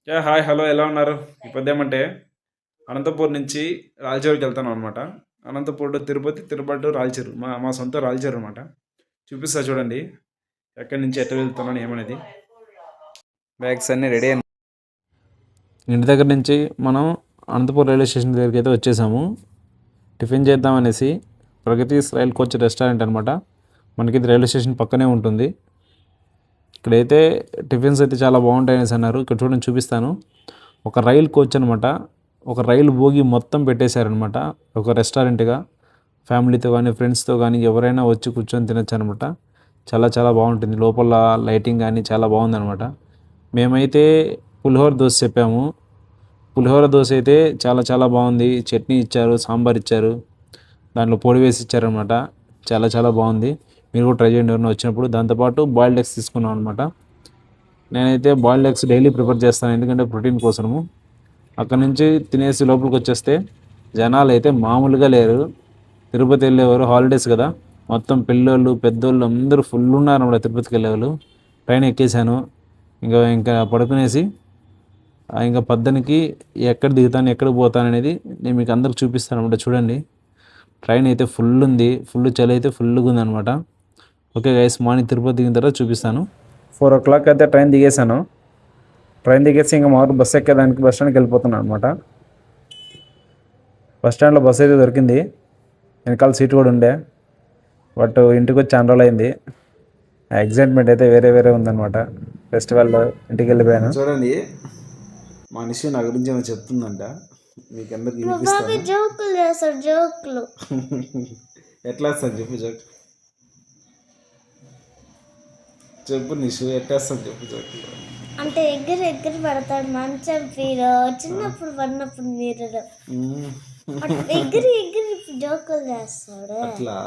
Hi hello ఎలా ఉన్నారు? ఇప్పుడు ఏమంటే అనంతపూర్ నుంచి రాయచూరుకి వెళ్తాను అనమాట. Anantapur to Tirupati, Tirupati to Raichur. మా మా సొంత రాయచూరు అనమాట. చూపిస్తా చూడండి. ఎక్కడి నుంచి ఎట్ట వెళ్తున్నాను ఏమనేది. బ్యాగ్స్ అన్నీ రెడీ అయిన ఇంటి దగ్గర నుంచి మనం అనంతపూర్ రైల్వే స్టేషన్ దగ్గరికి అయితే వచ్చేసాము. టిఫిన్ చేద్దామనేసి ప్రగతి రైల్ కోచ్ రెస్టారెంట్ అనమాట. మనకి ఇది రైల్వే స్టేషన్ పక్కనే ఉంటుంది. ఇక్కడైతే టిఫిన్స్ అయితే చాలా బాగుంటాయి అనేసి అన్నారు. ఇక్కడ చూడండి చూపిస్తాను. ఒక రైల్ కోచ్ అనమాట. ఒక రైలు బోగి మొత్తం పెట్టేశారనమాట. ఒక రెస్టారెంట్గా ఫ్యామిలీతో కానీ ఫ్రెండ్స్తో కానీ ఎవరైనా వచ్చి కూర్చొని తినొచ్చు అనమాట. చాలా చాలా బాగుంటుంది. లోపల లైటింగ్ కానీ చాలా బాగుందనమాట. మేమైతే పులిహోర దోశ చెప్పాము. పులిహోర దోశ అయితే చాలా చాలా బాగుంది. చట్నీ ఇచ్చారు, సాంబార్ ఇచ్చారు, దాంట్లో పొడి వేసి ఇచ్చారనమాట. చాలా చాలా బాగుంది. మీరు కూడా ట్రై చేయండి ఎవరైనా వచ్చినప్పుడు. దాంతోపాటు బాయిల్డ్ ఎగ్స్ తీసుకున్నాం అనమాట. నేనైతే బాయిల్డ్ ఎగ్స్ డైలీ ప్రిఫర్ చేస్తాను, ఎందుకంటే ప్రోటీన్ కోసము. అక్కడ నుంచి తినేసి లోపలికి వచ్చేస్తే జనాలు అయితే మామూలుగా లేరు. తిరుపతి వెళ్ళేవారు, హాలిడేస్ కదా, మొత్తం పిల్లోళ్ళు పెద్దోళ్ళు అందరూ ఫుల్ ఉన్నారు అన్నమాట. తిరుపతికి వెళ్ళేవాళ్ళు. ట్రైన్ ఎక్కేసాను. ఇంకా పడుకునేసి ఇంకా పద్దనికి ఎక్కడ దిగుతాను ఎక్కడ పోతాను అనేది నేను మీకు అందరికి చూపిస్తాను అనమాట. చూడండి, ట్రైన్ అయితే ఫుల్ ఉంది, ఫుల్ చలి అయితే ఫుల్గా ఉంది అనమాట. ఓకే గైస్, మార్నింగ్ తిరుపతి దిగిన తర్వాత చూపిస్తాను. 4 o'clock అయితే ట్రైన్ దిగేసాను. ట్రైన్ దిగేసి ఇంకా మామూలు బస్సు ఎక్కేదానికి బస్ స్టాండ్కి వెళ్ళిపోతున్నాను అనమాట. బస్ స్టాండ్లో బస్సు అయితే దొరికింది. వెనకాల సీట్ కూడా ఉండే. బట్ ఇంటికి వచ్చి చాలా రోజులు అయింది. ఆ ఎగ్జైట్మెంట్ అయితే వేరే వేరే ఉందన్నమాట. ఫెస్టివల్లో ఇంటికి వెళ్ళిపోయాను. చూడండి, మా నిషి నా గురించి ఏమో చెప్తుందంట. మీకు అందరికి జోకులు చేస్తాడు. జోకులు ఎట్లా వస్తాను చెప్పు జోక్ చెప్పు నిషు, ఎట్లా వస్తాను చెప్పు జోకులు. అంటే ఎగిరి పడతాడు మంచం పీర. చిన్నప్పుడు పడినప్పుడు మీరు ఎగిరి జోకులు చేస్తాడు అట్లా.